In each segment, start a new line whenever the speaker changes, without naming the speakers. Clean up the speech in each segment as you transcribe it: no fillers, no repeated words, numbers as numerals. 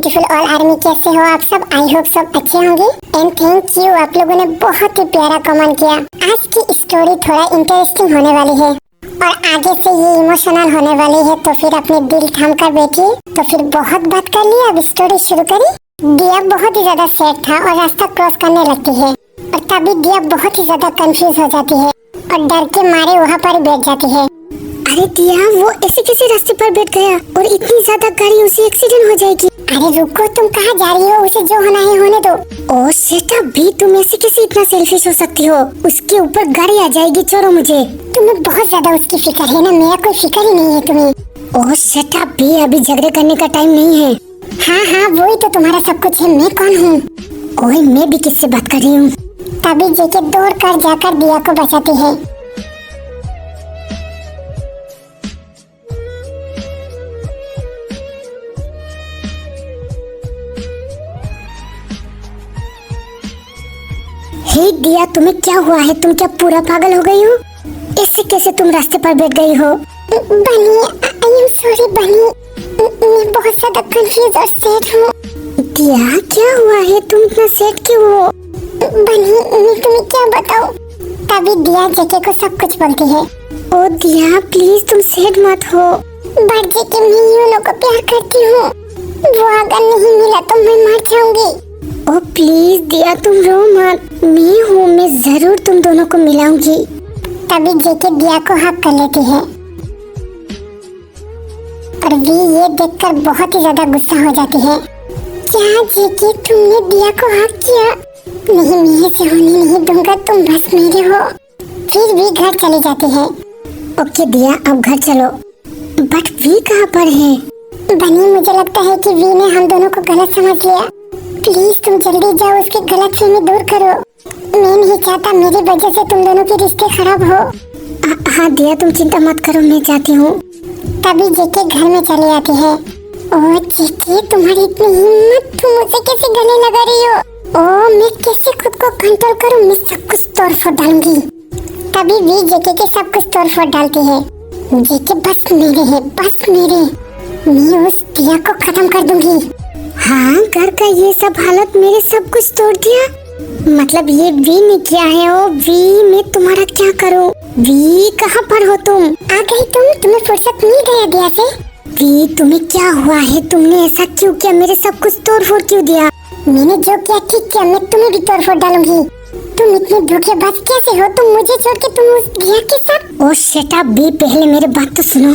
Beautiful all army, कैसे हो आप सब? आई होप सब अच्छे होंगे एंड थैंक यू, आप लोगों ने बहुत ही प्यारा कमेंट किया। आज की स्टोरी थोड़ा इंटरेस्टिंग होने वाली है और आगे से ये इमोशनल होने वाली है, तो फिर अपने दिल थाम कर बैठिए। तो फिर बहुत बात कर लिया, अब स्टोरी शुरू करें। दिया बहुत ही ज्यादा सैड था और रास्ता क्रॉस करने लगती है और तभी दिया बहुत ही ज्यादा कंफ्यूज हो जाती है और डर के मारे वहाँ पर बैठ जाती है। अरे दिया, वो ऐसे कैसे रास्ते पर बैठ गया और इतनी ज्यादा गाड़ी, उसे एक्सीडेंट हो जाएगी। अरे रुको, तुम कहाँ जा रही हो? उसे जो होना है होने दो। ओह शिट, भी तुम ऐसे कैसे इतना सेल्फिश हो सकती हो? उसके ऊपर गाड़ी आ जाएगी, छोड़ो मुझे। तुम्हें बहुत ज्यादा उसकी फिक्र है ना, मेरा कोई फिक्र ही नहीं है तुम्हें। ओह शिट, भी अभी झगड़े करने का टाइम नहीं है। हाँ हाँ, वही तो तुम्हारा सब कुछ है, मैं कौन हूँ? ओए, मैं भी किससे बात कर रही हूँ? तभी जेके दौड़ कर जाकर दिया को बचाती है। हे दिया, तुम्हें क्या हुआ है? तुम क्या पूरा पागल हो गई हो? इससे कैसे तुम रास्ते पर बैठ गई हो? बनी, आई एम सॉरी बनी, मैं बहुत ज्यादा कंफ्यूज और सैड हूँ। दिया, क्या हुआ है? तुम इतना सैड क्यों हो? बनी, मैं तुम्हें क्या बताऊँ? तभी दिया जेके को सब कुछ बोलती है। ओ दिया, प्लीज तुम सैड मत हो। बट जेके, मैं यूनो को प्यार करती हूँ, वो अगर नहीं मिला तो मैं मर जाऊंगी। ओ प्लीज दिया, तुम रो मत, मैं हूँ, मैं जरूर तुम दोनों को मिलाऊंगी। तभी जेके दिया को हक कर लेती है और वी ये देखकर बहुत ही ज्यादा गुस्सा हो जाती है। क्या जेके, तुमने दिया को हक किया? नहीं, मेरे से होने नहीं दूंगा, तुम बस मेरे हो। फिर वी घर चली जाती है। ओके दिया, अब घर चलो। बट वी कहाँ पर है? बनी, मुझे लगता है कि वी ने हम दोनों को गलत समझ लिया। प्लीज तुम जल्दी जाओ, उसकी गलतफहमी दूर करो। मैं नहीं चाहता मेरी वजह से तुम दोनों के रिश्ते खराब हो। हाँ दिया, तुम चिंता मत करो, मैं जाती हूँ। तभी जेके घर में चली आती है। ओह जेके, तुम्हारी इतनी हिम्मत, तुम मुझे कैसे गले लगा रही हो? ओह, मैं कैसे खुद को कंट्रोल करूँ? मैं सब कुछ तोड़ फोड़ डालूंगी। तभी वी जेके के सब कुछ तोड़ फोड़ डालती है। जेके बस मेरे है, बस मेरे, मैं उस दिया को खत्म कर दूंगी। हाँ, घर का ये सब हालत, मेरे सब कुछ तोड़ दिया। मतलब ये वी ने किया है? ओ वी, मैं तुम्हारा क्या करूं? वी, कहाँ पर हो तुम? आ गई तुम? तुम्हें फुर्सत मिल गया दिया से? वी, तुम्हें क्या हुआ है? तुमने ऐसा क्यों किया? मेरे सब कुछ तोड़ फोड़ क्यों दिया? मैंने जो किया ठीक किया, मैं तुम्हें भी तोड़ फोड़ डालूंगी। तुम इतने धोखेबाज कैसे हो? तुम मुझे छोड़ के तुम उस दिया के साथ? ओ शट अप बी, पहले मेरी बात तो सुनो।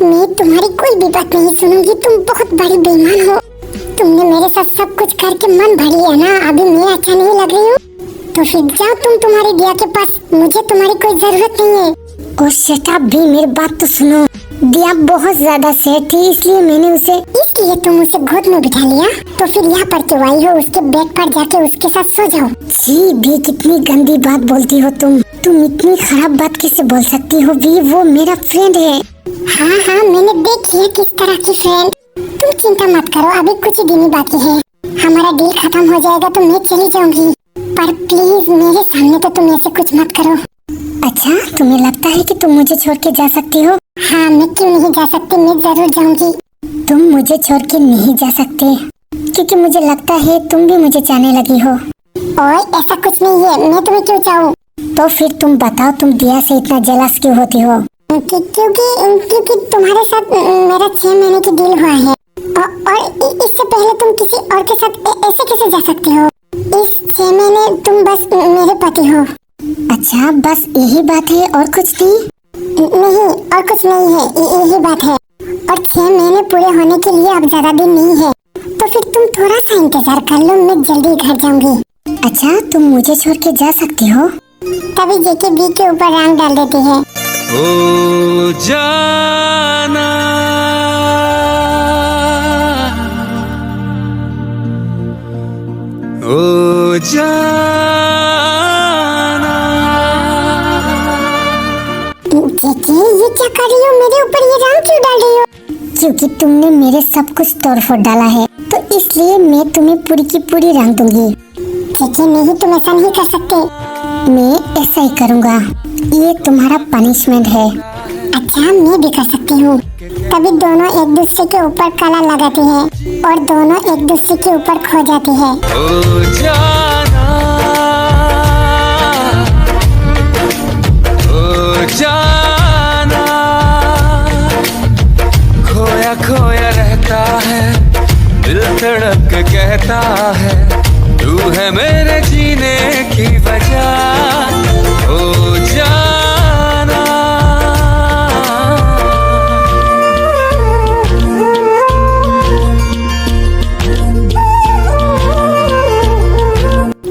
मैं तुम्हारी कोई भी बात नहीं सुनूंगी, तुम बहुत बड़ी बेईमान हो। तुमने मेरे साथ सब कुछ करके मन भर लिया ना, अभी मैं अच्छा नहीं लग रही हूँ? तो फिर जाओ तुम तुम्हारी दिया के पास, मुझे तुम्हारी कोई जरूरत नहीं है। ओ शट अप भी, मेरी बात तो सुनो। दिया बहुत ज्यादा सैड थी, इसलिए मैंने उसे, इसलिए तुम उसे गोद में बिठा लिया? तो फिर यहाँ पर क्यों आई हो? उसके बेड पर जाके उसके साथ सो जाओ। जी भी, कितनी गंदी बात बोलती हो तुम इतनी खराब बात कैसे बोल सकती हो? भी वो मेरा फ्रेंड है। हाँ हाँ, मैंने देखी है किस तरह की फ्रेंड। तुम चिंता मत करो, अभी कुछ ही दिन ही बाकी है, हमारा डील खत्म हो जाएगा तो मैं चली जाऊंगी। पर प्लीज मेरे सामने तो तुम ऐसे कुछ मत करो। अच्छा, तुम्हें लगता है कि तुम मुझे छोड़ के जा सकती हो? हाँ, मैं क्यों नहीं जा सकती, मैं जरूर जाऊंगी। तुम मुझे छोड़ के नहीं जा सकते, क्योंकि मुझे लगता है तुम भी मुझे चाहने लगी हो। ओए, ऐसा कुछ नहीं है, मैं तुम्हें क्यों चाहूँ? तो फिर तुम बताओ, तुम दिया से इतना जेलस क्यों होती हो? क्योंकि तुम्हारे साथ मेरा 6 महीने की डील हुआ है और इससे पहले तुम किसी और के साथ ऐसे कैसे जा सकते हो? इस 6 महीने तुम बस मेरे पति हो। अच्छा, बस यही बात है और कुछ नहीं? नहीं, और कुछ नहीं है, यही बात है। और 6 महीने पूरे होने के लिए अब ज्यादा दिन नहीं है, तो फिर तुम थोड़ा सा इंतजार कर लो, मैं जल्दी घर जाऊंगी। अच्छा, तुम मुझे छोड़ के जा सकती हो? तभी जेके बी के ऊपर रंग डाल देती है।
ओ जाना, ओ जाना।
जेके, ये क्या कर रही हो? मेरे ऊपर ये रंग क्यों डाल रही हो? क्योंकि तुमने मेरे सब कुछ तोड़ फोड़ डाला है, तो इसलिए मैं तुम्हें पूरी की पूरी रंग दूंगी। जेके नहीं, तुम ऐसा नहीं कर सकते। मैं ऐसा ही करूँगा, ये तुम्हारा पनिशमेंट है। अच्छा, मैं भी कर सकती हूँ। तभी दोनों एक दूसरे के ऊपर कला लगाती है और दोनों एक दूसरे के ऊपर खो जाती है।
ओ जाना, ओ जाना, खोया खोया रहता है, दिल तड़प के कहता है, तू है मेरे जीने की वजह। ओ जाना,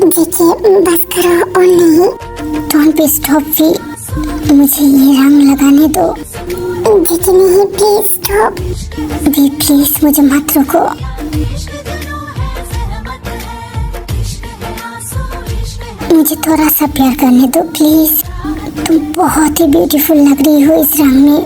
देखिए बस करो और नहीं, डोंट बी स्टॉप वी, मुझे ये रंग लगाने दो। देखिए नहीं, प्लीज स्टॉप वी, प्लीज मुझे मत रोको। मुझे थोड़ा सा प्यार करने दो प्लीज, तुम बहुत ही ब्यूटीफुल लग रही हो इस रंग में।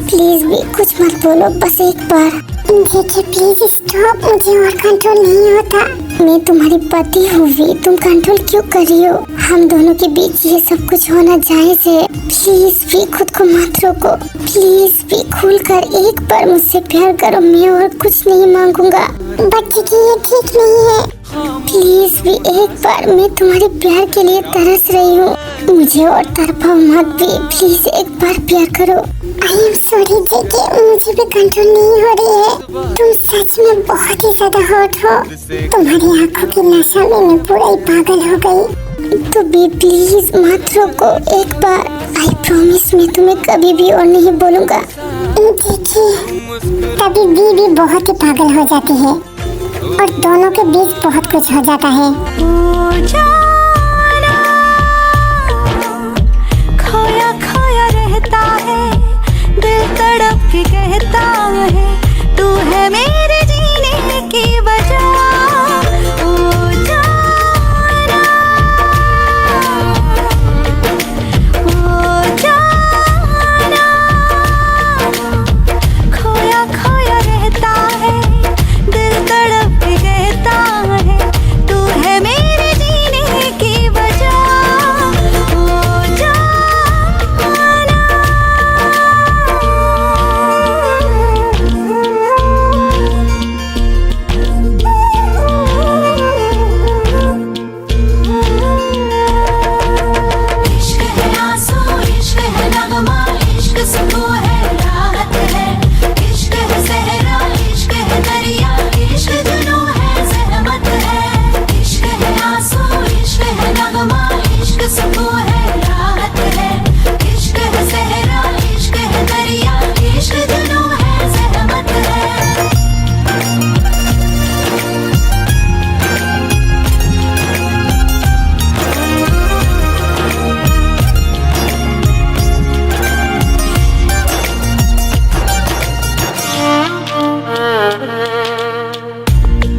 प्लीज भी कुछ मत बोलो, बस एक बार। देखिए प्लीज स्टॉप, मुझे और कंट्रोल नहीं होता। मैं तुम्हारी पति हूँ भी, तुम कंट्रोल क्यों कर रही हो? हम दोनों के बीच ये सब कुछ होना जायज है। प्लीज भी खुद को मत रोको, प्लीज भी खुलकर एक बार मुझसे प्यार करो, मैं और कुछ नहीं मांगूंगा। बच्चे की ये ठीक नहीं है, प्लीज भी एक बार, मैं तुम्हारे प्यार के लिए तरस रही हूँ, मुझे और तड़पाओ मत भी, प्लीज एक बार प्यार करो। आई एम सॉरी जेके, मुझे भी कंट्रोल नहीं हो रही है। तुम सच में बहुत ही ज्यादा हॉट हो, तुम्हारी आंखों की नशा में मैं पूरा ही पागल हो गई। तो भी प्लीज मत रोको, एक बार, आई प्रॉमिस मैं तुम्हें कभी भी और नहीं बोलूँगा। देखिए तभी भी बहुत ही पागल हो जाती है और दोनों के बीच बहुत कुछ हो जाता है।
ओ जाना, खोया खोया रहता है, दिल तड़प के कहता है, तू है मेरे जीने की वजह। ओ जाना, ओ जाना, खोया खोया रहता है, दिल तड़प के कहता है, तू है मेरे जीने की वजह। ओ जाना, इश्क है आंसू, इश्क है नगमा, इश्क सुकून है, राहत है, इश्क है सहरा, इश्क है दरिया, इश्क जुनून है, ज़हमत है, इश्क है आंसू, इश्क है नगमा, इश्क सुकून है, राहत है, इश्क है सहरा, इश्क है दरिया, इश्क जुनून है, ज़हमत है।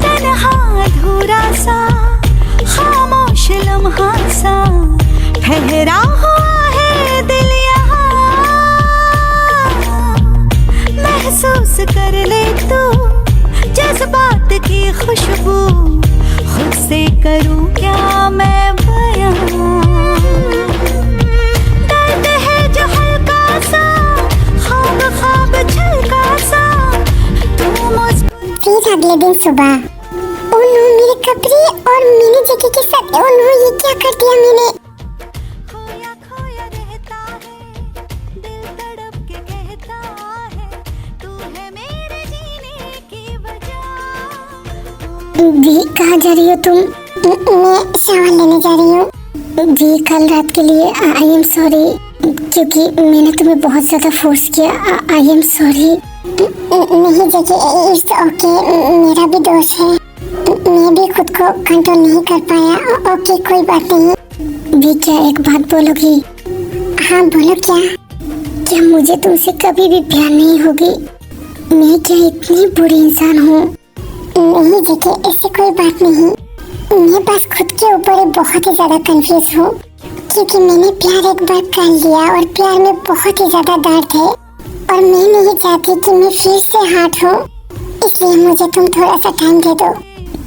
तन्हा अधूरा सा, खामोश लम्हा सा, ठहरा हुआ है दिल यहाँ, महसूस कर ले तू जज्बात की खुशबू, खुद से करूँ क्या मैं बयां, दर्द है जो हल्का सा, ख्वाब ख्वाब छलका सा, तू मुझको
फिर अगले दिन सुबह, ओह नो, मेरे कपड़े और मेरी जगह के साथ, ओह नो, ये क्या कर दिया मैंने?
खोया खोया रहता है, दिल तड़प के कहता है, तू है मेरे जीने की वजह।
वी कहाँ जा रही हो तुम? मैं शावर लेने जा रही हूँ। वी कल रात के लिए आई एम सॉरी, क्योंकि मैंने तुम्हें बहुत ज्यादा फोर्स किया। I am sorry. नहीं जगह, इट्स ओके, मेरा भी दोष है, मैं भी खुद को कंट्रोल नहीं कर पाया। ओके कोई बात नहीं। भी क्या एक बात बोलोगी? हाँ बोलो। क्या मुझे तुमसे कभी भी प्यार नहीं होगी? मैं क्या इतनी बुरी इंसान हूँ? नहीं जगह, ऐसी कोई बात नहीं, मैं बस खुद के ऊपर बहुत ही ज्यादा कंफ्यूज हूँ, क्योंकि मैंने प्यार एक बार कर लिया और प्यार में बहुत ही ज्यादा दर्द है और मैं नहीं चाहती कि मैं फिर से हार्ट हूँ, इसलिए मुझे तुम थोड़ा सा टाइम दे दो।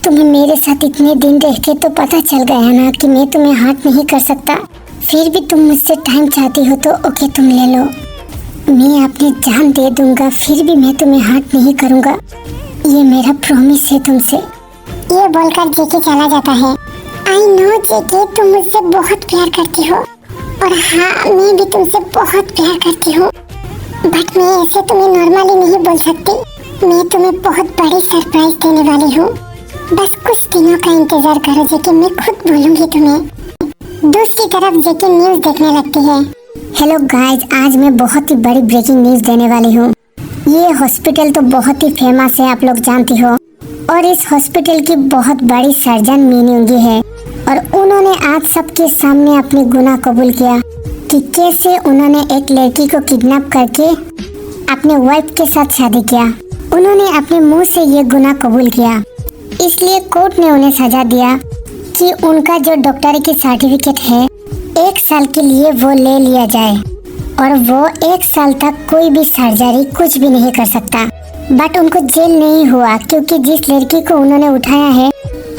तुम्हें मेरे साथ इतने दिन रह के तो पता चल गया ना कि मैं तुम्हें हार्ट नहीं कर सकता, फिर भी तुम मुझसे टाइम चाहती हो तो ओके तुम ले लो। मैं अपनी जान दे दूंगा, फिर भी मैं तुम्हें हर्ट नहीं करूंगा। ये मेरा प्रॉमिस है तुमसे। ये बोलकर जेके चला जाता है। आई नो जेके, तुम मुझसे बहुत प्यार करती हो और हाँ, मैं भी तुमसे बहुत प्यार करती हूँ, बट मैं ऐसे तुम्हें नॉर्मली नहीं बोल सकती। मैं तुम्हें बहुत बड़ी सरप्राइज देने वाली हूँ। बस कुछ दिनों का इंतजार करो जेके, मैं खुद बोलूंगी तुम्हें। दूसरी तरफ जेके न्यूज देखने लगती है। हेलो गाइज, आज मैं बहुत ही बड़ी ब्रेकिंग न्यूज देने वाली हूँ। ये हॉस्पिटल तो बहुत ही फेमस है, आप लोग जानती हो, और इस हॉस्पिटल की बहुत बड़ी सर्जन मीनूंगी है और उन्होंने आज सबके सामने अपनी गुनाह कबूल किया कि कैसे उन्होंने एक लड़की को किडनैप करके अपने वाइफ के साथ शादी किया। उन्होंने अपने मुंह से ये गुनाह कबूल किया, इसलिए कोर्ट ने उन्हें सजा दिया कि उनका जो डॉक्टरी की सर्टिफिकेट है 1 साल के लिए वो ले लिया जाए और वो 1 साल तक कोई भी सर्जरी कुछ भी नहीं कर सकता। बट उनको जेल नहीं हुआ क्योंकि जिस लड़की को उन्होंने उठाया है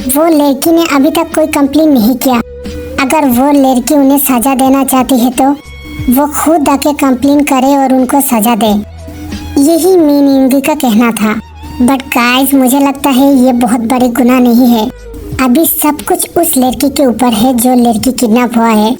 वो लड़की ने अभी तक कोई कंप्लेन नहीं किया। अगर वो लड़की उन्हें सजा देना चाहती है तो वो खुद आके कंप्लेन करे और उनको सजा दे, यही मीनिंग का कहना था। बट गाइस, मुझे लगता है ये बहुत बड़ी गुनाह नहीं है। अभी सब कुछ उस लड़की के ऊपर है जो लड़की किडनैप हुआ है।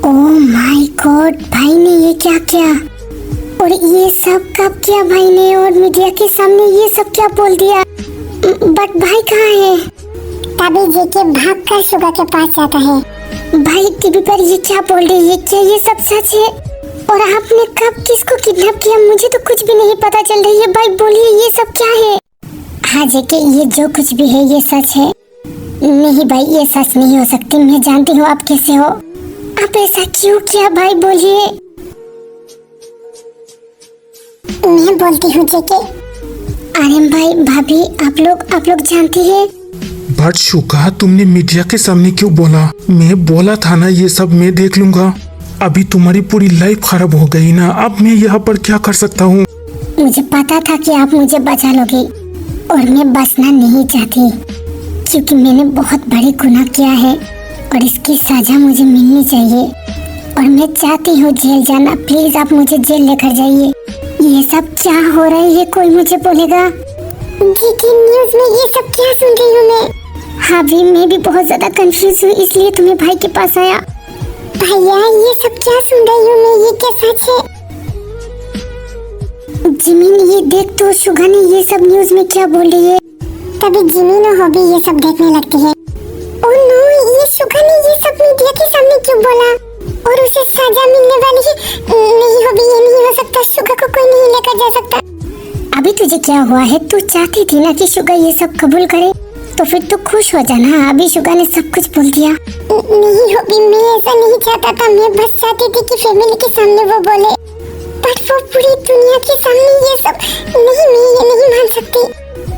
ओह माय गॉड, भाई ने ये क्या किया? और ये सब कब किया भाई ने? और मीडिया के सामने ये सब क्या बोल दिया? बट भाई कहाँ है? तभी जेके भागकर शुगा के पास जाता है। भाई, टीवी पर ये क्या बोल रही है? क्या ये सब सच है? और आपने कब किसको किडनैप किया? मुझे तो कुछ भी नहीं पता चल रही है। भाई बोलिए, ये सब क्या है? हाँ जेके, ये जो कुछ भी है ये सच है। नहीं भाई, ये सच नहीं हो सकती। मैं जानती हूँ आप कैसे हो। आप ऐसा क्यों किया भाई? बोलिए। मैं बोलती हूँ जेके। अरे भाई, भाभी, आप लोग जानती है।
बट शुगा, तुमने मीडिया के सामने क्यों बोला? मैं बोला था ना ये सब मैं देख लूंगा। अभी तुम्हारी पूरी लाइफ खराब हो गई ना, अब मैं यहाँ पर क्या कर सकता हूँ?
मुझे पता था कि आप मुझे बचा लोगे और मैं बचना नहीं चाहती क्योंकि मैंने बहुत बड़ी गुनाह किया है और इसकी सजा मुझे मिलनी चाहिए और मैं चाहती हूँ जेल जाना। प्लीज आप मुझे जेल लेकर जाइए। ये सब क्या हो रहा है? कोई मुझे बोलेगा? जेके, न्यूज़ में ये सब क्या सुन रही हूँ मैं? हाँ भी, मैं भी बहुत ज्यादा कंफ्यूज हूँ, इसलिए तुम्हें भाई के पास आया। भैया, ये सब क्या सुन रही हूँ मैं? ये क्या सच है? जिमीन, ये देख तो, शुगा ने ये सब न्यूज़ में क्या बोल रही है। तभी जिमीन और हॉबी ये सब देखने लगती है। ओह नो, ये शुगा ने ये सब मीडिया के सामने क्यों बोला? और उसे सजा मिलने वाली है। नहीं हॉबी, ये नहीं हो सकता। शुगा को कोई नहीं लेकर जा सकता। अभी तुझे क्या हुआ है? तू चाहती थी ना कि शुगा ये सब कबूल करे, तो फिर तू खुश हो जाना। अभी शुगा ने सब कुछ बोल दिया। नहीं हॉबी, मैं ऐसा नहीं चाहता था। मैं बस चाहती थी कि फैमिली के सामने वो बोले, बट वो पूरी दुनिया के सामने ये सब नहीं। मैं ये नहीं मान सकती।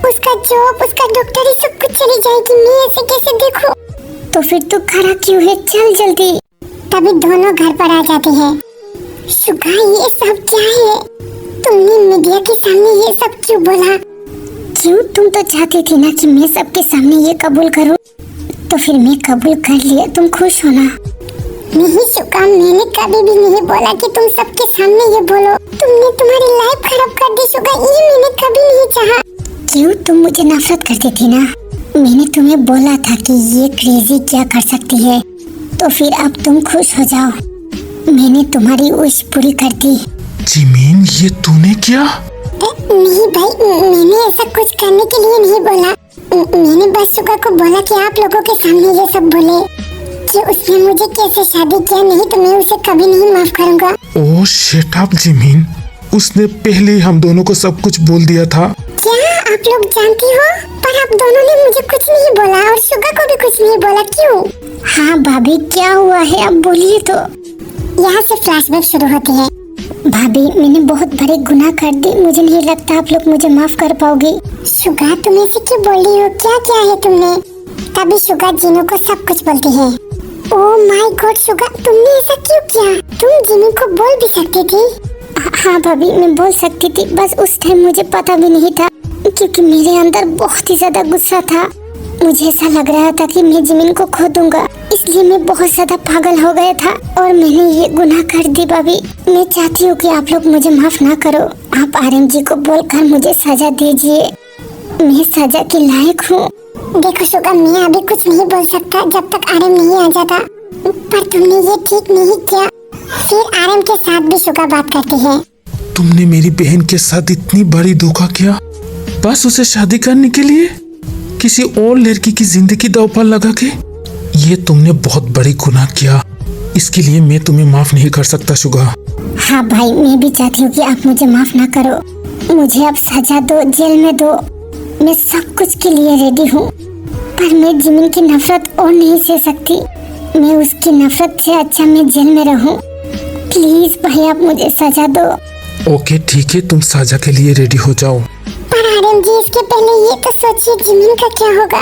उसका जॉब, उसका डॉक्टरी, सब कुछ चली जाएगी। मैं ऐसे कैसे देखूं? तो फिर तू खड़ा क्यों है? चल जल्दी। तभी दोनों घर पर आ जाते हैं। शुगा, ये सब क्या है? तुमने मीडिया के सामने ये सब क्यों बोला? क्यों? तुम तो चाहती थी ना कि मैं सबके सामने ये कबूल करूं, तो फिर मैं कबूल कर लिया। तुम खुश हो ना? नहीं शुगा, मैंने कभी भी नहीं बोला कि तुम सबके सामने ये बोलो। तुमने तुम्हारी लाइफ खराब कर दी शुगा, ये मैंने कभी नहीं चाहा। क्यों? तुम मुझे नफरत करती थी ना। मैंने तुम्हें बोला था कि ये क्रेजी क्या कर सकती है, तो फिर अब तुम खुश हो जाओ। मैंने तुम्हारी विश पूरी कर दी।
जिमीन, ये तूने क्या?
नहीं भाई, मैंने ऐसा कुछ करने के लिए नहीं बोला। मैंने बस शुगा को बोला कि आप लोगों के सामने ये सब बोले कि उसने मुझे कैसे शादी किया, नहीं तो मैं उसे कभी नहीं माफ करूंगा।
ओह शिट अप जिमीन, उसने पहले हम दोनों को सब कुछ बोल दिया था।
क्या आप लोग जानती हो? पर आप दोनों ने मुझे कुछ नहीं बोला और शुगा को भी कुछ नहीं बोला। क्यों? हाँ भाभी, क्या हुआ है? अब बोलिए तो। यहाँ से फ्लैशबैक शुरू होती है। भाभी, मैंने बहुत बड़े गुनाह कर दी। मुझे नहीं लगता आप लोग मुझे माफ कर पाओगे। शुगा, तुम ऐसे क्यों बोल रही हो? क्या क्या है तुमने? तभी शुगा जिनू को सब कुछ बोलती है। ओह माय गॉड शुगा, तुमने ऐसा क्यों किया? तुम जिनू को बोल भी सकती थी। हाँ भाभी, मैं बोल सकती थी, बस उस टाइम मुझे पता भी नहीं था, क्योंकि मेरे अंदर बहुत ही ज्यादा गुस्सा था। मुझे ऐसा लग रहा था कि मैं जिमिन को खो दूंगा, इसलिए मैं बहुत ज्यादा पागल हो गया था और मैंने ये गुनाह कर दी। भाभी, मैं चाहती हूँ कि आप लोग मुझे माफ ना करो। आप आर्यन जी को बोलकर मुझे सजा दीजिए, मैं सजा के लायक हूँ। देखो शुगा, मैं अभी कुछ नहीं बोल सकता जब तक आर्यन नहीं आ जाता, पर तुमने ये ठीक नहीं किया। फिर आर्यन के साथ भी शुगा बात करती है।
तुमने मेरी बहन के साथ इतनी बड़ी धोखा किया, बस उसे शादी करने के लिए, किसी और लड़की की जिंदगी दांव पर लगा के। ये तुमने बहुत बड़ी गुनाह किया, इसके लिए मैं तुम्हें माफ नहीं कर सकता शुगा।
हाँ भाई, मैं भी चाहती हूँ कि आप मुझे माफ ना करो, मुझे अब सजा दो, जेल में दो, मैं सब कुछ के लिए रेडी हूँ। पर मैं जिमिन की नफरत और नहीं सह सकती, मैं उसकी नफरत से अच्छा मैं जेल में रहूँ। प्लीज भाई, आप मुझे सजा दो।
ओके ठीक है, तुम सजा के लिए रेडी हो जाओ।
पर आर्यन जी, इसके पहले ये तो सोचिए जिमिन का क्या होगा।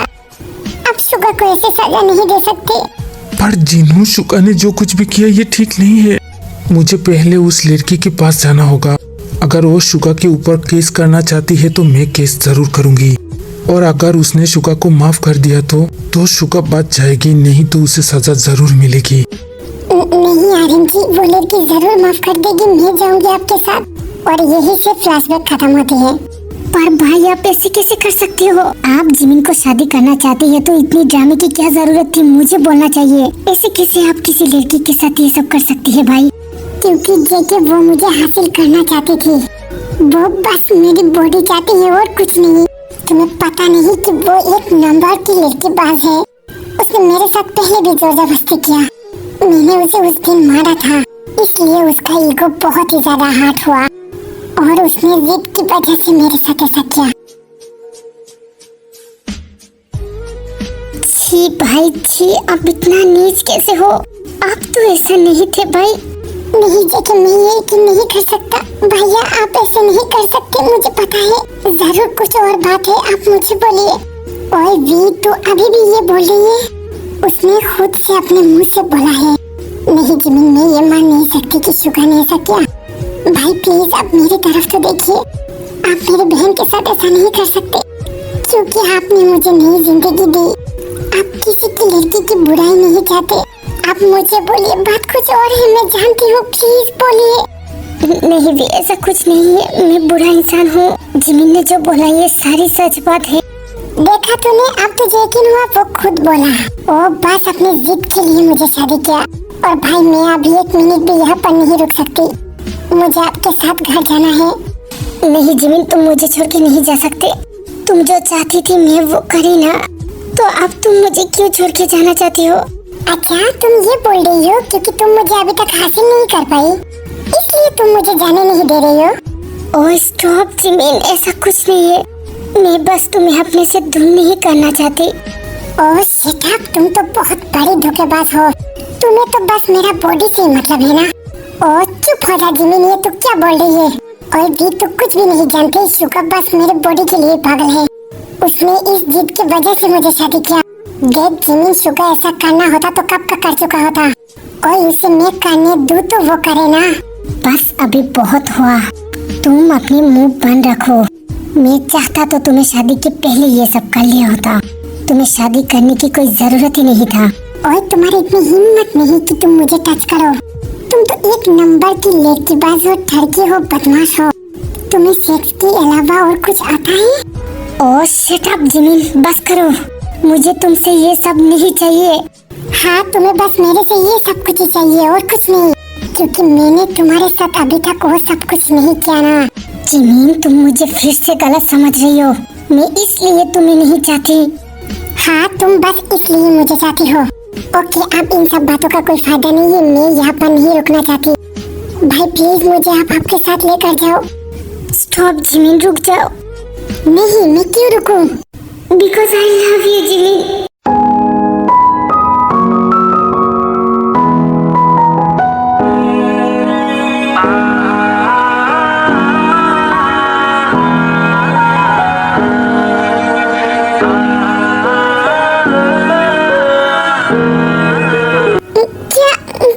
अब शुगा को ऐसे सजा नहीं दे सकते।
पर जिन्हों शुगा ने जो कुछ भी किया ये ठीक नहीं है। मुझे पहले उस लड़की के पास जाना होगा। अगर वो शुगा के ऊपर केस करना चाहती है तो मैं केस जरूर करूंगी, और अगर उसने शुगा को माफ कर दिया तो शुगा बच जाएगी, नहीं तो उसे सजा जरूर मिलेगी।
नहीं आर्यन जी, वो लड़की जरूर माफ कर देगी, मैं जाऊंगी आपके साथ, और यही से फ्लैशबैक खत्म होती है। पर भाई, आप ऐसे कैसे कर सकते हो? आप जिमिन को शादी करना चाहते हैं तो इतनी ड्रामे की क्या जरूरत थी? मुझे बोलना चाहिए। ऐसे कैसे आप किसी लड़की के साथ ये सब कर सकती है भाई? क्योंकि जेके वो मुझे हासिल करना चाहती थी, वो बस मेरी बॉडी चाहती है और कुछ नहीं। तुम्हें पता नहीं कि वो एक नंबर की लड़कीबाज है। उसने मेरे साथ पहले भी जोर जबरदस्ती किया, मैंने उसे उस दिन मारा था, इसलिए उसका ईगो बहुत ही ज्यादा हर्ट हुआ और उसने जिद की वजह से मेरे साथ ऐसा किया। छी भाई छी, आप इतना नीच कैसे हो? आप तो ऐसा नहीं थे भाई। नहीं जेके, मैं ये यकीन नहीं कर सकता। भैया, आप ऐसे नहीं कर सकते, मुझे पता है। जरूर कुछ और बात है, आप मुझे बोलिए। ओए वी, तू अभी भी ये बोल रही है? उसने खुद से अपने मुंह से बोला है। नहीं जिमिन, मैं ये मान नहीं सकती कि शुगा ने ऐसा किया। भाई प्लीज, आप मेरी तरफ तो देखिए। आप मेरी बहन के साथ ऐसा नहीं कर सकते, क्योंकि आपने मुझे नई जिंदगी दी। आप किसी की लड़की की बुराई नहीं चाहते। आप मुझे बोलिए, बात कुछ और है, मैं जानती हूँ, प्लीज बोलिए। नहीं भी, ऐसा कुछ नहीं है, मैं बुरा इंसान हूँ। जिमिन ने जो बोला ये सारी सच बात है। देखा तूने, अब तुझे यकीन हुआ? वो खुद बोला, वो बस अपनी जिद के लिए मुझे शादी किया। और भाई, मैं अभी एक मिनट भी यहाँ पर नहीं रुक सकती, मुझे आपके साथ घर जाना है। नहीं जिमिन, तुम मुझे छोड़ के नहीं जा सकते। तुम जो चाहती थी मैं वो करी ना, तो अब तुम मुझे क्यों छोड़ के जाना चाहती हो? अच्छा, तुम ये बोल रही हो क्योंकि तुम मुझे अभी तक हासिल नहीं कर पाई, इसलिए तुम मुझे जाने नहीं दे रही हो? ओह स्टॉप जिमिन, ऐसा कुछ नहीं है, मैं बस तुम्हें अपने से दूर नहीं करना चाहती। ओह शिट, तुम तो बहुत बड़ी धोखेबाज हो, तुम्हें तो बस मेरा बॉडी से ही मतलब है ना। ओह चुप हो जा जिमिन, ये तू क्या बोल रही है? ओए वी, तू कुछ भी नहीं जानती, शुगा बस मेरे बॉडी के लिए पागल है। उसने इस जिद की वजह से मुझे शादी किया। देख जिमिन, शुगा ऐसा करना होता तो कब का कर चुका होता। कोई उसे मैं करने दूं तो वो करे ना। बस अभी बहुत हुआ, तुम अपनी मुंह बंद रखो। मैं चाहता तो तुम्हें शादी के पहले ये सब कर लिया होता, तुम्हें शादी करने की कोई जरूरत ही नहीं था। और तुम्हारी इतनी हिम्मत नहीं कि तुम मुझे टच करो। तुम तो एक नंबर की लड़कीबाज हो, ठरकी हो, बदमाश हो। तुम्हें सेक्स के अलावा और कुछ आता है? ओह शिट अप जिमिन, बस करो, मुझे तुमसे ये सब नहीं चाहिए। हाँ, तुम्हें बस मेरे से ये सब कुछ ही चाहिए और कुछ नहीं, क्योंकि मैंने तुम्हारे साथ अभी तक वो सब कुछ नहीं किया ना। जिमिन, तुम मुझे फिर से गलत समझ रही हो, मैं इसलिए तुम्हें नहीं चाहती। हाँ, तुम बस इसलिए मुझे चाहती हो। ओके, अब इन सब बातों का कोई फायदा नहीं है, मैं यहाँ पर नहीं रुकना चाहती। भाई प्लीज मुझे आप आपके साथ लेकर जाओ। स्टॉप जिमिन, रुक जाओ। नहीं, मैं क्यों रुकूं? Because I love you, Jimin.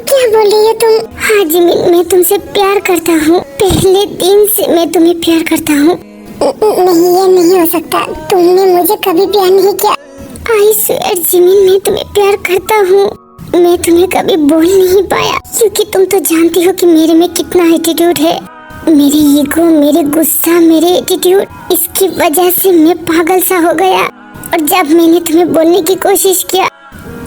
क्या बोल रही हो तुम? हाँ हाँ जिमिन, मैं तुमसे प्यार करता हूँ। पहले दिन से मैं तुम्हें प्यार करता हूँ। नहीं, ये नहीं हो सकता। तुमने मुझे कभी प्यार नहीं किया। आई स्वेयर जिमिन, मैं तुम्हें प्यार करता हूँ। मैं तुम्हें कभी बोल नहीं पाया क्योंकि तुम तो जानती हो कि मेरे में कितना एटीट्यूड है। मेरी ईगो, मेरे गुस्सा, मेरे एटीट्यूड, इसकी वजह से मैं पागल सा हो गया। और जब मैंने तुम्हें बोलने की कोशिश किया,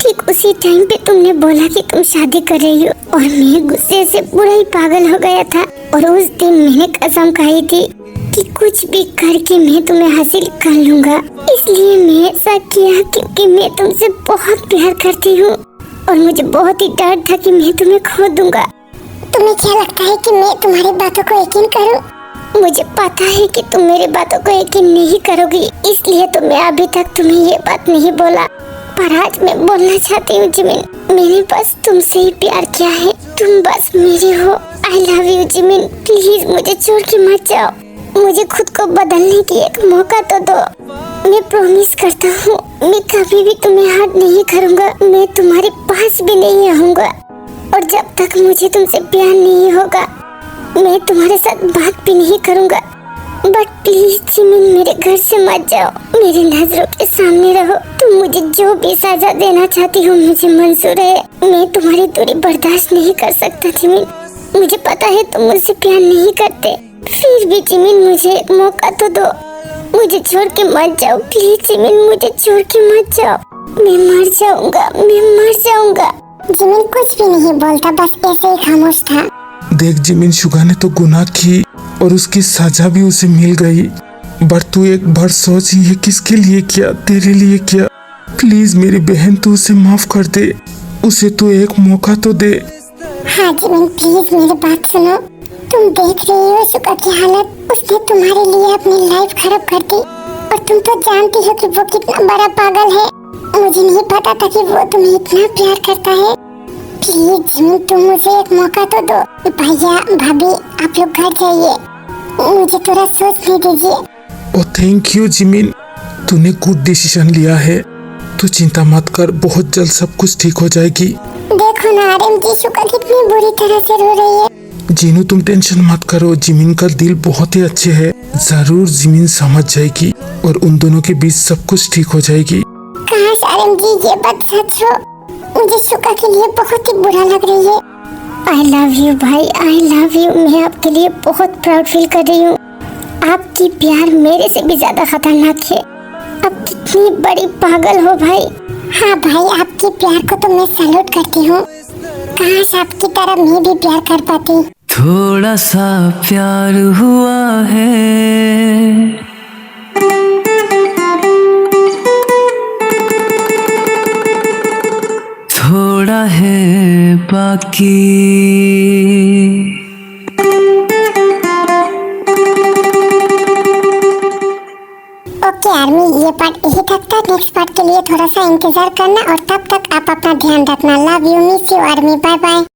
ठीक उसी टाइम पे तुमने बोला कि तुम शादी कर रही हो और मैं गुस्से से पूरा ही पागल हो गया था। और उस दिन मैंने कसम खाई थी कि कुछ भी करके मैं तुम्हें हासिल कर लूंगा। इसलिए मैं ऐसा किया क्योंकि मैं तुमसे बहुत प्यार करती हूँ और मुझे बहुत ही डर था कि मैं तुम्हें खो दूंगा। तुम्हें क्या लगता है कि मैं तुम्हारी बातों को यकीन करूं? मुझे पता है कि तुम मेरी बातों को यकीन नहीं करोगी, इसलिए तो मैं अभी तक तुम्हें ये बात नहीं बोला। पर आज मैं बोलना चाहती हूँ जिमिन, मैंने बस तुमसे ही प्यार किया है। तुम बस मेरी हो। I love you Jimin, please मुझे छोड़ के मत जाओ। मुझे खुद को बदलने की एक मौका तो दो। मैं प्रॉमिस करता हूँ मैं कभी भी तुम्हें हर्ट नहीं करूँगा। मैं तुम्हारे पास भी नहीं आऊँगा और जब तक मुझे तुमसे प्यार नहीं होगा मैं तुम्हारे साथ बात भी नहीं करूँगा। बट प्लीज जिमिन, मेरे घर से मत जाओ। मेरी नजरों के सामने रहो। तुम मुझे जो भी सजा देना चाहती हो मुझे मंजूर है। मैं तुम्हारी दूरी बर्दाश्त नहीं कर सकता जिमिन। मुझे पता है तुम मुझसे प्यार नहीं करते, फिर भी जिमिन मुझे एक मौका तो दो। मुझे छोड़ के मत जाओ प्लीज जिमिन, मुझे छोड़ के मत जाओ। मैं मर जाऊंगा, मैं मर जाऊंगा। जिमिन कुछ भी नहीं बोलता, बस ऐसे ही खामोश था।
देख जिमिन, शुगा ने तो गुनाह की और उसकी सजा भी उसे मिल गई। बट तू एक बार सोच, ये किसके लिए किया? तेरे लिए किया। प्लीज मेरी बहन, तू उसे माफ कर दे। उसे तू एक मौका तो दे।
हाँ जिमिन, प्लीज मेरी बात सुनो। तुम देख रही हो शुगा की हालत। उसने तुम्हारे लिए अपनी लाइफ खराब कर दी और तुम तो जानती हो कि वो कितना बड़ा पागल है। मुझे नहीं पता था कि वो तुम्हें इतना प्यार करता है। प्लीज जिमिन, तुम मुझे एक मौका तो दो। भैया भाभी, आप लोग घर जाइए, मुझे थोड़ा सोचने दीजिए।
ओ थैंक यू जिमिन, तूने गुड डिसीजन लिया है। तू चिंता मत कर, बहुत जल्द सब कुछ ठीक हो जाएगी।
देखो ना आरएम जी, शुगा कितनी बुरी तरह से रो रही है।
जीनू तुम टेंशन मत करो, जिमिन का दिल बहुत ही अच्छे है। जरूर जिमिन समझ जाएगी और उन दोनों के बीच सब कुछ ठीक हो जाएगी।
काश आरएम जी ये बात सच हो। मुझे शुगा के लिए बहुत ही बुरा लग रही है। आई लव यू भाई, आई लव यू। मैं आपके लिए बहुत प्राउड फील कर रही हूँ। आपकी प्यार मेरे से भी ज्यादा खतरनाक है। आप कितनी बड़ी पागल हो भाई। हाँ भाई, आपके प्यार को तो मैं सैल्यूट करती हूँ। काश आपकी तरह मैं भी प्यार कर पाती।
थोड़ा सा प्यार हुआ है, थोड़ा है बाकी।
ओके आर्मी, ये पार्ट यही तक था। नेक्स्ट पार्ट के लिए थोड़ा सा इंतजार करना और तब तक आप अपना ध्यान रखना। Love you, miss you army, bye bye.